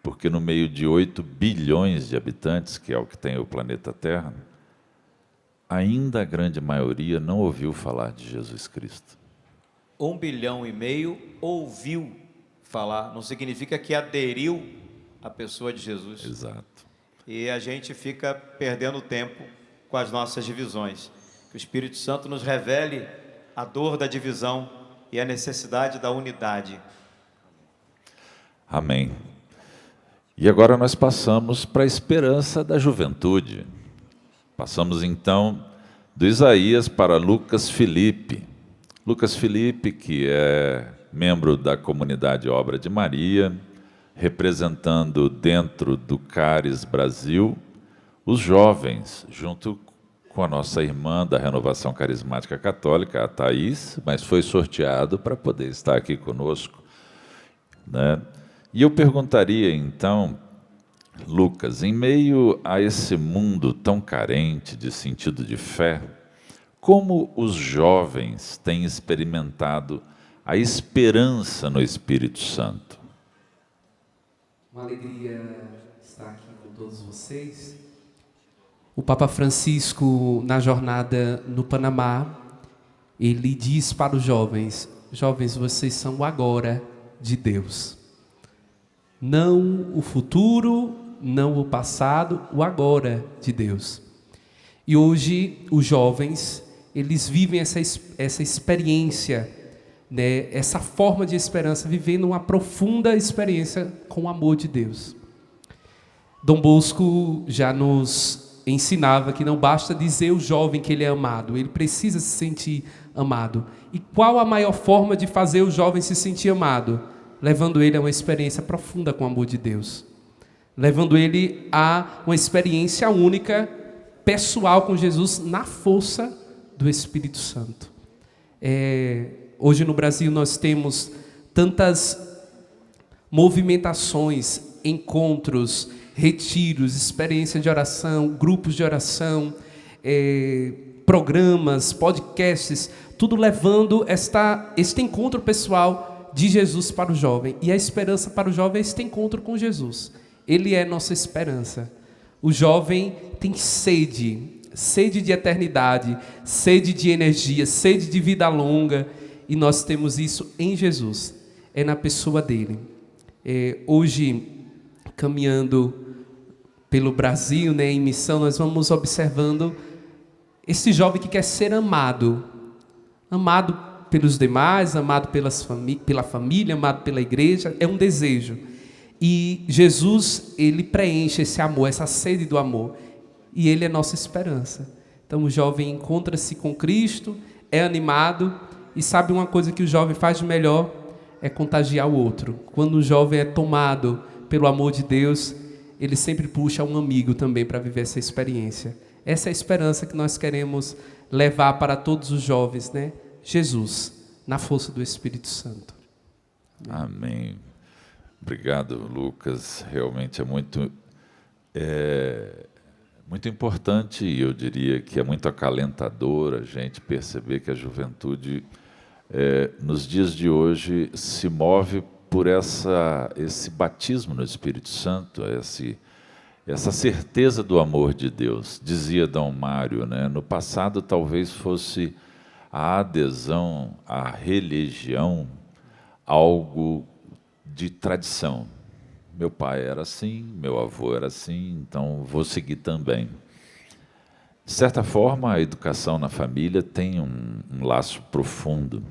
porque no meio de 8 bilhões de habitantes, que é o que tem o planeta Terra, ainda a grande maioria não ouviu falar de Jesus Cristo. 1,5 bilhão ouviu falar, não significa que aderiu à pessoa de Jesus. Exato. E a gente fica perdendo tempo com as nossas divisões. Que o Espírito Santo nos revele a dor da divisão e a necessidade da unidade. Amém. E agora nós passamos para a esperança da juventude. Passamos então do Isaías para Lucas Felipe. Lucas Felipe, que é membro da comunidade Obra de Maria, representando dentro do CARES Brasil os jovens, junto com a nossa irmã da Renovação Carismática Católica, a Thaís, mas foi sorteado para poder estar aqui conosco, né? E eu perguntaria então, Lucas, em meio a esse mundo tão carente de sentido de fé, como os jovens têm experimentado a esperança no Espírito Santo? Uma alegria estar aqui com todos vocês. O Papa Francisco, na jornada no Panamá, ele diz para os jovens: jovens, vocês são o agora de Deus. Não o futuro, não o passado, o agora de Deus. E hoje os jovens, eles vivem essa experiência, né, essa forma de esperança, vivendo uma profunda experiência com o amor de Deus. Dom Bosco já nos ensinava que não basta dizer ao jovem que ele é amado, ele precisa se sentir amado. E qual a maior forma de fazer o jovem se sentir amado? Levando ele a uma experiência profunda com o amor de Deus. Levando ele a uma experiência única, pessoal com Jesus, na força do Espírito Santo. Hoje no Brasil nós temos tantas movimentações, encontros, retiros, experiência de oração, grupos de oração, programas, podcasts, tudo levando este encontro pessoal de Jesus para o jovem. E a esperança para o jovem é este encontro com Jesus. Ele é nossa esperança. O jovem tem sede de eternidade, sede de energia, sede de vida longa. E nós temos isso em Jesus, é na pessoa dele. Hoje, caminhando pelo Brasil, né, em missão, nós vamos observando esse jovem que quer ser amado. Amado pelos demais, amado pela família, amado pela igreja, é um desejo. E Jesus, ele preenche esse amor, essa sede do amor. E ele é nossa esperança. Então o jovem encontra-se com Cristo, é animado. E sabe uma coisa que o jovem faz de melhor? É contagiar o outro. Quando o jovem é tomado pelo amor de Deus, ele sempre puxa um amigo também para viver essa experiência. Essa é a esperança que nós queremos levar para todos os jovens, né? Jesus, na força do Espírito Santo. Amém. Obrigado, Lucas. Realmente é muito importante, e eu diria que é muito acalentador a gente perceber que a juventude, nos dias de hoje, se move por esse batismo no Espírito Santo, essa certeza do amor de Deus. Dizia Dom Mário, né? No passado talvez fosse a adesão à religião algo de tradição. Meu pai era assim, meu avô era assim, então vou seguir também. De certa forma, a educação na família tem um laço profundo,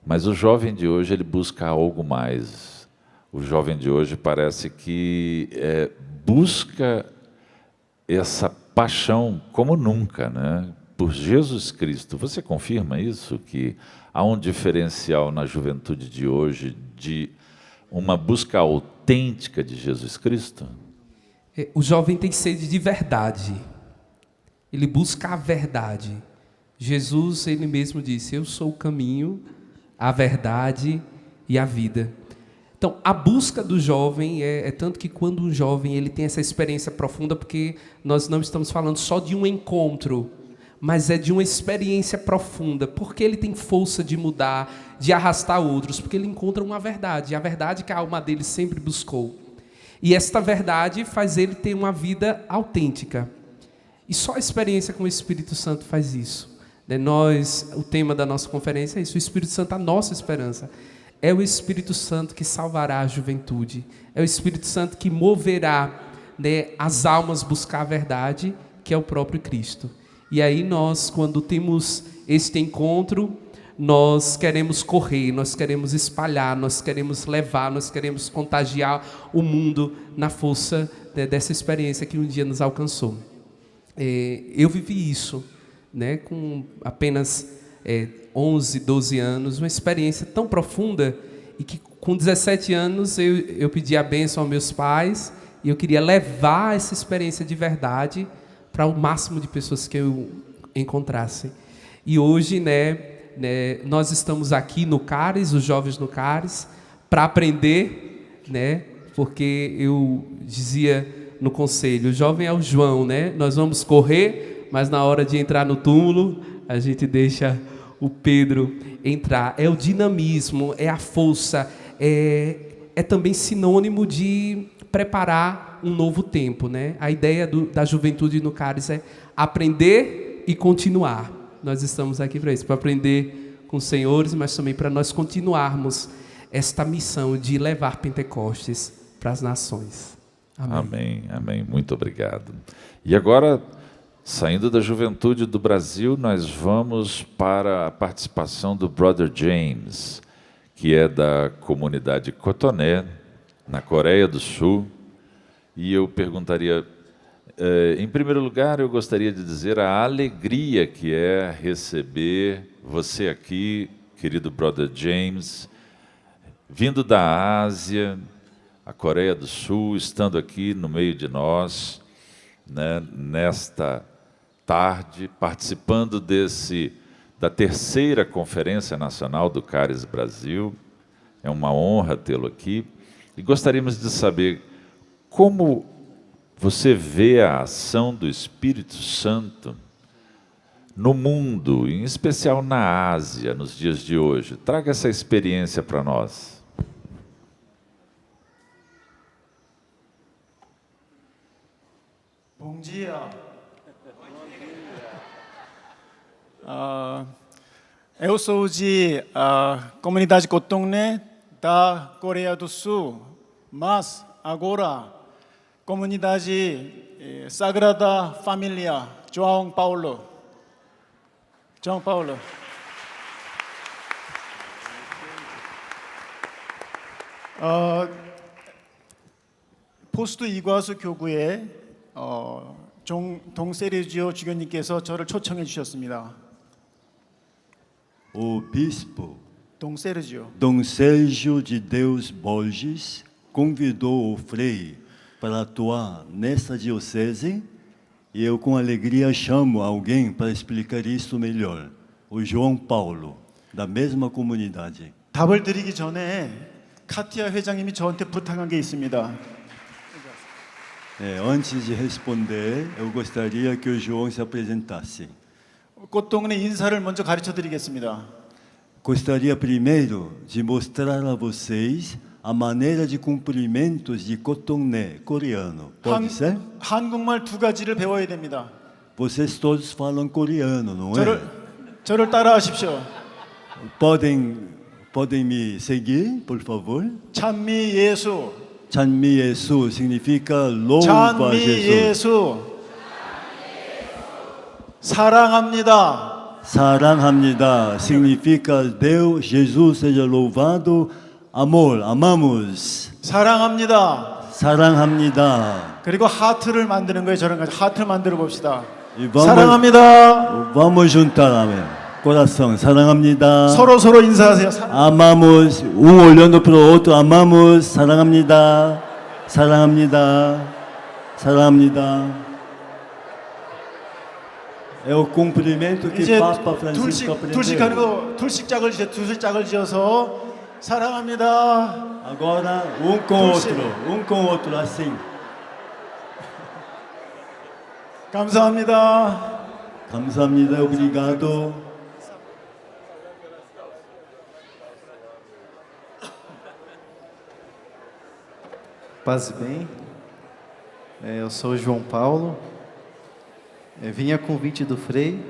mas o jovem de hoje ele busca algo mais. O jovem de hoje parece que busca essa paixão como nunca, né? Por Jesus Cristo. Você confirma isso? Que há um diferencial na juventude de hoje de uma busca autêntica de Jesus Cristo? O jovem tem sede de verdade. Ele busca a verdade. Jesus, ele mesmo disse: eu sou o caminho, a verdade e a vida. Então, a busca do jovem é tanto que quando um jovem ele tem essa experiência profunda, porque nós não estamos falando só de um encontro, mas é de uma experiência profunda, porque ele tem força de mudar, de arrastar outros, porque ele encontra uma verdade, a verdade que a alma dele sempre buscou. E esta verdade faz ele ter uma vida autêntica. E só a experiência com o Espírito Santo faz isso. O tema da nossa conferência é isso, o Espírito Santo, a nossa esperança. É o Espírito Santo que salvará a juventude. É o Espírito Santo que moverá, né, as almas buscar a verdade, que é o próprio Cristo. E aí nós, quando temos este encontro, nós queremos correr, nós queremos espalhar, nós queremos levar, nós queremos contagiar o mundo na força, né, dessa experiência que um dia nos alcançou. Eu vivi isso, né, com apenas 11, 12 anos, uma experiência tão profunda, e que com 17 anos eu pedi a bênção aos meus pais, e eu queria levar essa experiência de verdade para o máximo de pessoas que eu encontrasse. E hoje, nós estamos aqui no CARES, os jovens no CARES, para aprender, porque eu dizia no conselho, o jovem é o João, nós vamos correr, mas na hora de entrar no túmulo, a gente deixa o Pedro entrar. É o dinamismo, é a força, é também sinônimo de preparar um novo tempo, A ideia da juventude no CARES é aprender e continuar. Nós estamos aqui para isso, para aprender com os senhores, mas também para nós continuarmos esta missão de levar Pentecostes para as nações. Amém. Amém, amém. Muito obrigado. E agora, saindo da juventude do Brasil, nós vamos para a participação do Brother James, que é da comunidade Cotoné, na Coreia do Sul. E eu perguntaria, em primeiro lugar, eu gostaria de dizer a alegria que é receber você aqui, querido Brother James, vindo da Ásia, a Coreia do Sul, estando aqui no meio de nós, nesta tarde, participando da terceira Conferência Nacional do CARES Brasil. É uma honra tê-lo aqui. E gostaríamos de saber como você vê a ação do Espírito Santo no mundo, em especial na Ásia, nos dias de hoje. Traga essa experiência para nós. Bom dia. Eu sou de comunidade Cotoné da Coreia do Sul, mas agora comunidade Sagrada Família João Paulo. 포스트 이과수 교구에 동세르지오 주교님께서 저를 초청해 주셨습니다. O bispo Dom Sérgio de Deus Borges convidou o Frei para atuar nessa diocese, e eu com alegria chamo alguém para explicar isso melhor, o João Paulo, da mesma comunidade. 답을 드리기 전에 카티아 회장님이 저한테 부탁한 게 있습니다. Antes de responder, eu gostaria que o João se apresentasse. 꽃동네 인사를 먼저 가르쳐 드리겠습니다. Gostaria primeiro de mostrar a vocês a maneira de cumprimentos de cotonné coreano. Pode ser? 한국말 두 가지를 배워야 됩니다. Vocês todos falam coreano, não é? 저를 따라하십시오. Podem me seguir, por favor? 찬미 예수. 찬미 예수 significa louva 찬미 Jesus. 예수. 사랑합니다. Saranhamnida significa Deus, Jesus seja louvado. Amor, amamos. 사랑합니다. Saranhamnida. 그리고 하트를 만드는 거예요. 저런 가지 하트를 만들어 봅시다. E vamos, 사랑합니다. vamos juntar, amém. Coração, saranhamnida. 서로 인사하세요. Amamos, um olhando para o outro, amamos, saranhamnida. Saranhamnida. Saranhamnida. É o cumprimento que 이제 Papa Francisco 둘씩하는 aprendeu. 거 둘씩 짝을 지어서 사랑합니다. Agora, um com o outro, assim. 감사합니다. 감사합니다. Obrigado. Paz e bem, eu sou o João Paulo, vim a convite do Frei,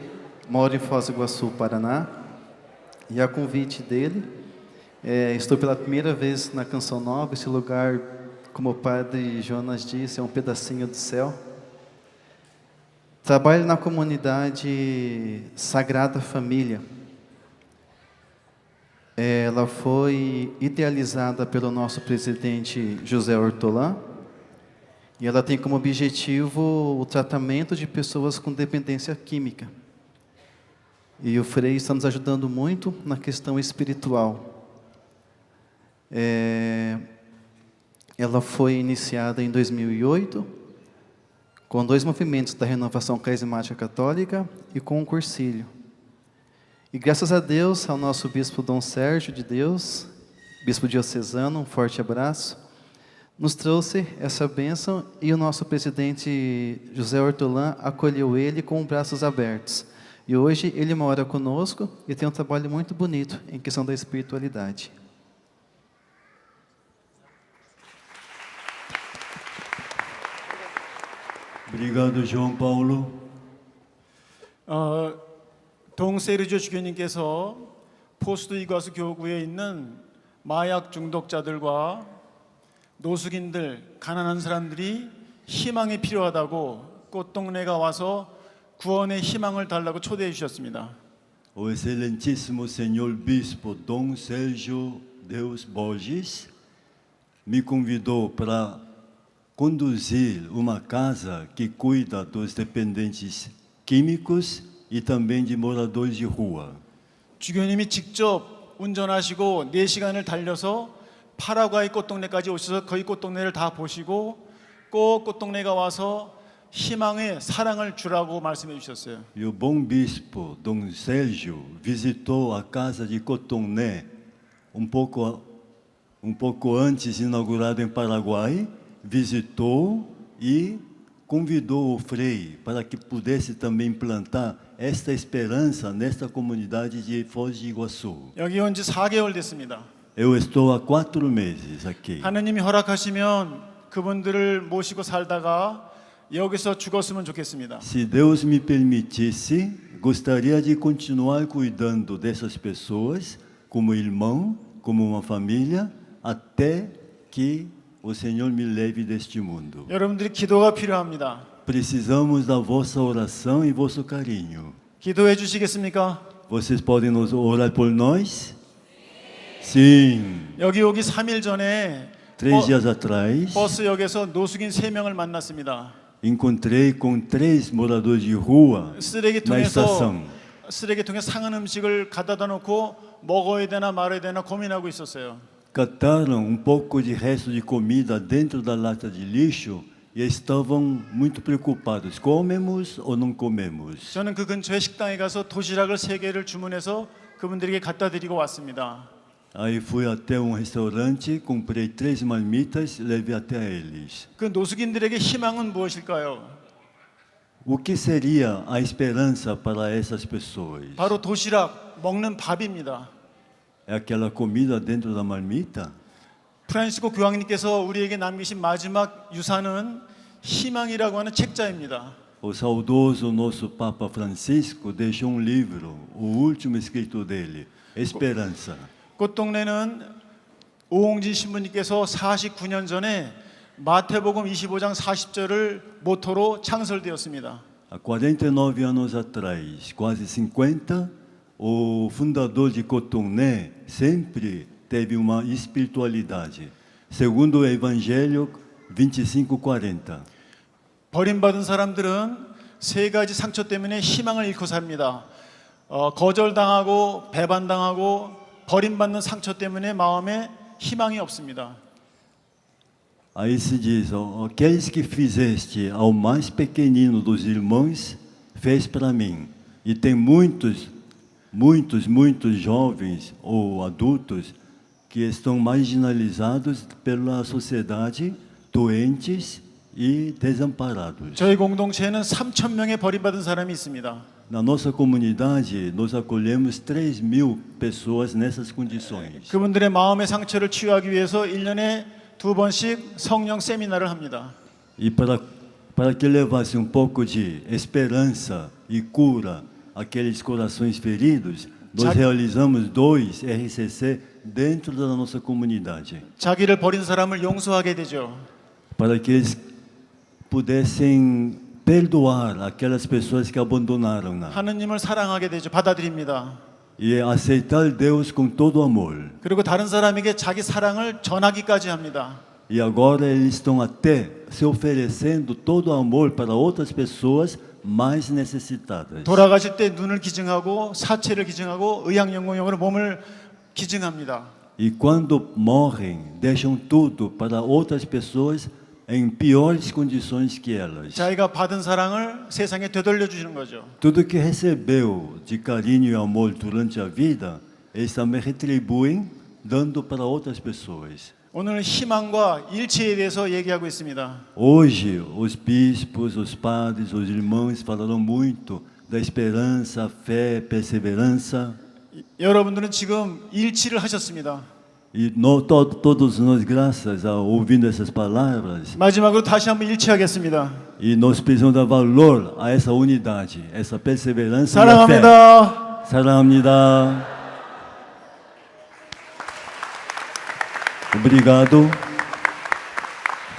moro em Foz do Iguaçu, Paraná, e a convite dele, estou pela primeira vez na Canção Nova. Esse lugar, como o Padre Jonas disse, é um pedacinho do céu. Trabalho na comunidade Sagrada Família. Ela foi idealizada pelo nosso presidente José Ortolã e ela tem como objetivo o tratamento de pessoas com dependência química. E o Frei está nos ajudando muito na questão espiritual. Ela foi iniciada em 2008 com 2 movimentos da Renovação Carismática Católica e com um cursilho. E graças a Deus, ao nosso bispo Dom Sérgio de Deus, bispo diocesano, um forte abraço, nos trouxe essa bênção e o nosso presidente José Ortolã acolheu ele com braços abertos. E hoje ele mora conosco e tem um trabalho muito bonito em questão da espiritualidade. Obrigado, João Paulo. 동세르조 주교님께서 포스도 이과수 교구에 있는 마약 중독자들과 노숙인들, 가난한 사람들이 희망이 필요하다고 꽃동네가 와서 구원의 희망을 달라고 초대해 주셨습니다. O excelentíssimo senhor bispo Dom Sérgio Deus Borges me convidou para conduzir uma casa que cuida dos dependentes químicos e também de moradores de rua. 주교님이 직접 운전하시고 4시간을 달려서 파라과이 꽃동네까지 오셔서 거의 꽃동네를 다 보시고 꼭 꽃동네가 와서 희망의 사랑을 주라고 말씀해 주셨어요. E o bom bispo Dom Sérgio visitou a casa de Cotoné um pouco antes, inaugurado em Paraguai, visitou e convidou o Frei para que pudesse também plantar esta esperança nesta comunidade de Foz do Iguaçu. 여기 온 지 4개월 됐습니다. Eu estou há 4 meses aqui. 하느님이 허락하시면 그분들을 모시고 살다가 여기서 죽었으면 좋겠습니다. Se Deus me permitisse, gostaria de continuar cuidando dessas pessoas como irmão, como uma família, até que o Senhor me leve deste mundo. 여러분들이 기도가 필요합니다. Precisamos da vossa oração e vosso carinho. 기도해 주시겠습니까? Vocês podem nos orar por nós? Sim. 여기 오기 3일 전에 3 dias atrás, 버스역에서 노숙인 3명을 만났습니다. encontrei com 3 moradores de rua na 쓰레기통에서 estação. 쓰레기통에 상한 음식을 갖다 놓고 먹어야 되나 말아야 되나 고민하고 있었어요. Cataram um pouco de resto de comida dentro da lata de lixo e estavam muito preocupados. Comemos ou não comemos? 저는 그 근처에 식당에 가서 도시락을 3개를 주문해서 그분들에게 갖다 드리고 왔습니다. Aí fui até um restaurante, comprei 3 marmitas e levei até eles. 그 노숙인들에게 희망은 무엇일까요? O que seria a esperança para essas pessoas? 바로 도시락, 먹는 밥입니다. É aquela comida dentro da marmita? 프란시스코 교황님께서 우리에게 남기신 마지막 유산은 희망이라고 하는 책자입니다. O saudoso nosso Papa Francisco deixou um livro, o último escrito dele, Esperança. 꽃동네는 오홍진 신부님께서 49년 전에 마태복음 25장 40절을 모토로 창설되었습니다. Há 49 anos atrás, quase 50, o fundador de Cotoné sempre teve uma espiritualidade. Segundo o Evangelho 25:40. 버림받은 사람들은 3가지 상처 때문에 희망을 잃고 삽니다. 거절당하고 배반당하고 버림받는 상처 때문에 마음에 희망이 없습니다. Aí se diz, aqueles que fizeste ao mais pequenino dos irmãos, fez para mim. E tem muitos jovens ou adultos que estão marginalizados pela sociedade, doentes e desamparados. 저희 공동체에는 3,000명의 버림받은 사람이 있습니다. Na nossa comunidade, nós acolhemos 3.000 pessoas nessas condições. 그분들의 마음의 상처를 치유하기 위해서 1년에 2번씩 성령 세미나를 합니다. E para que levasse um pouco de esperança e cura àqueles corações feridos, nós realizamos 2 RCC dentro da nossa comunidade. 자기를 버린 사람을 용서하게 되죠. Para que eles pudessem perdoar aquelas pessoas que abandonaram-na. 하느님을 사랑하게 되죠. 받아들입니다. E aceitar Deus com todo amor. 그리고 다른 사람에게 자기 사랑을 전하기까지 합니다. E agora eles estão até se oferecendo todo amor para outras pessoas mais necessitadas. 돌아가실 때 눈을 기증하고 사체를 기증하고 의약연공용으로 몸을 기증합니다. E quando morrem, deixam tudo para outras pessoas em piores condições que elas. 자기가 받은 사랑을 세상에 되돌려 주시는 거죠. Tudo que recebeu de carinho e amor durante a vida, eles também retribuem dando para outras pessoas. 오늘 희망과 일치에 대해서 얘기하고 있습니다. Hoje, os bispos, os padres, os irmãos falaram muito da esperança, fé, perseverança. 여러분들은 지금 일치를 하셨습니다. E todos nós, graças a ouvindo essas palavras, 마지막으로 다시 한번 일치하겠습니다. e nós precisamos dar valor a essa unidade, essa perseverança e a fé. 사랑합니다. 사랑합니다. Obrigado.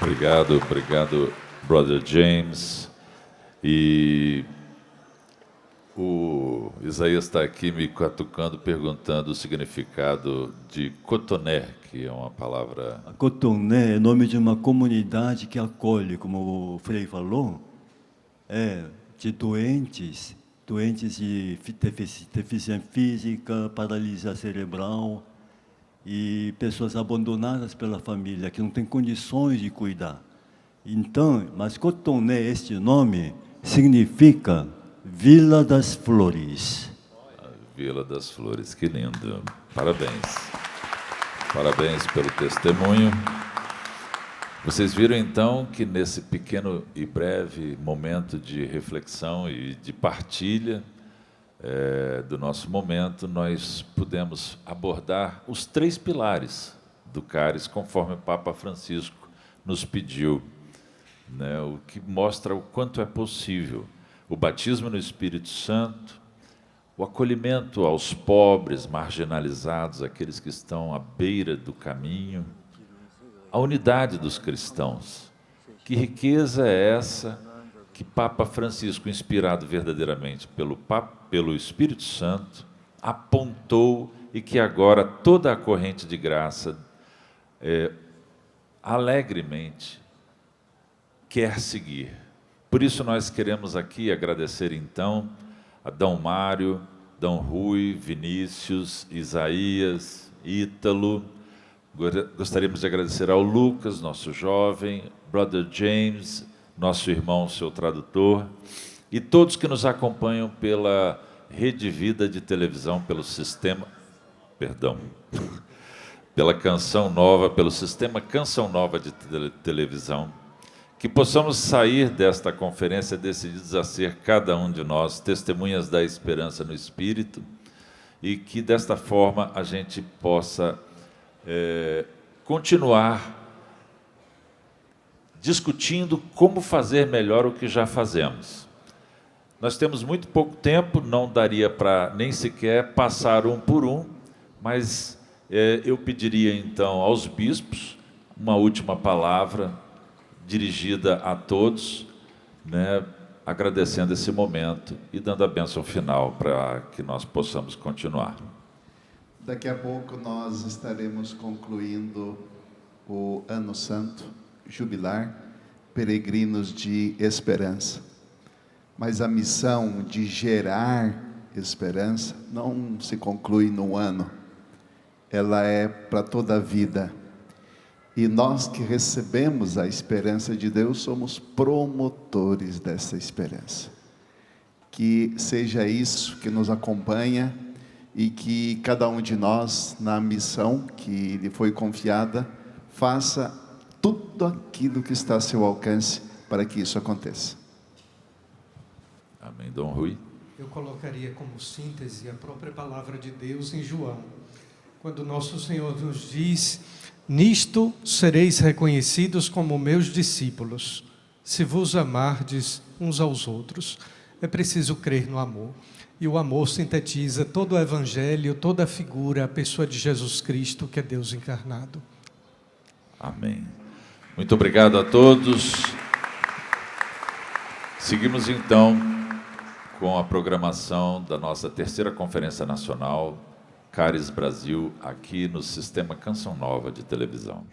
Obrigado, Brother James. E o Isaías está aqui me catucando, perguntando o significado de cotoné, que é uma palavra... A Cotoné é nome de uma comunidade que acolhe, como o Frei falou, de doentes de deficiência física, paralisia cerebral e pessoas abandonadas pela família, que não têm condições de cuidar. Então, mas Cotoné, este nome, significa Vila das Flores. Vila das Flores, que lindo. Parabéns. Parabéns pelo testemunho. Vocês viram então que nesse pequeno e breve momento de reflexão e de partilha do nosso momento, nós pudemos abordar os 3 pilares do cáris, conforme o Papa Francisco nos pediu, né? O que mostra o quanto é possível o batismo no Espírito Santo, o acolhimento aos pobres, marginalizados, aqueles que estão à beira do caminho, a unidade dos cristãos. Que riqueza é essa que Papa Francisco, inspirado verdadeiramente pelo Espírito Santo, apontou e que agora toda a corrente de graça alegremente quer seguir. Por isso nós queremos aqui agradecer então a Dom Mário, Dom Rui, Vinícius, Isaías, Ítalo. Gostaríamos de agradecer ao Lucas, nosso jovem, Brother James, nosso irmão, seu tradutor, e todos que nos acompanham pela Rede Vida de televisão, pelo sistema, pela Canção Nova, pelo sistema Canção Nova de televisão, que possamos sair desta conferência decididos a ser, cada um de nós, testemunhas da esperança no Espírito, e que desta forma a gente possa continuar discutindo como fazer melhor o que já fazemos. Nós temos muito pouco tempo, não daria para nem sequer passar um por um, mas eu pediria então aos bispos uma última palavra dirigida a todos, né, agradecendo esse momento e dando a bênção final para que nós possamos continuar. Daqui a pouco nós estaremos concluindo o Ano Santo Jubilar, Peregrinos de Esperança. Mas a missão de gerar esperança não se conclui no ano. Ela é para toda a vida. E nós que recebemos a esperança de Deus somos promotores dessa esperança. que seja isso que nos acompanha e que cada um de nós, na missão que lhe foi confiada, faça tudo aquilo que está a seu alcance para que isso aconteça. Amém. Dom Rui. Eu colocaria como síntese a própria palavra de Deus em João, quando nosso Senhor nos diz: nisto sereis reconhecidos como meus discípulos, se vos amardes uns aos outros. É preciso crer no amor. E o amor sintetiza todo o Evangelho, toda a figura, a pessoa de Jesus Cristo, que é Deus encarnado. Amém. Muito obrigado a todos. Seguimos então com a programação da nossa terceira Conferência Nacional, Caris Brasil, aqui no Sistema Canção Nova de televisão.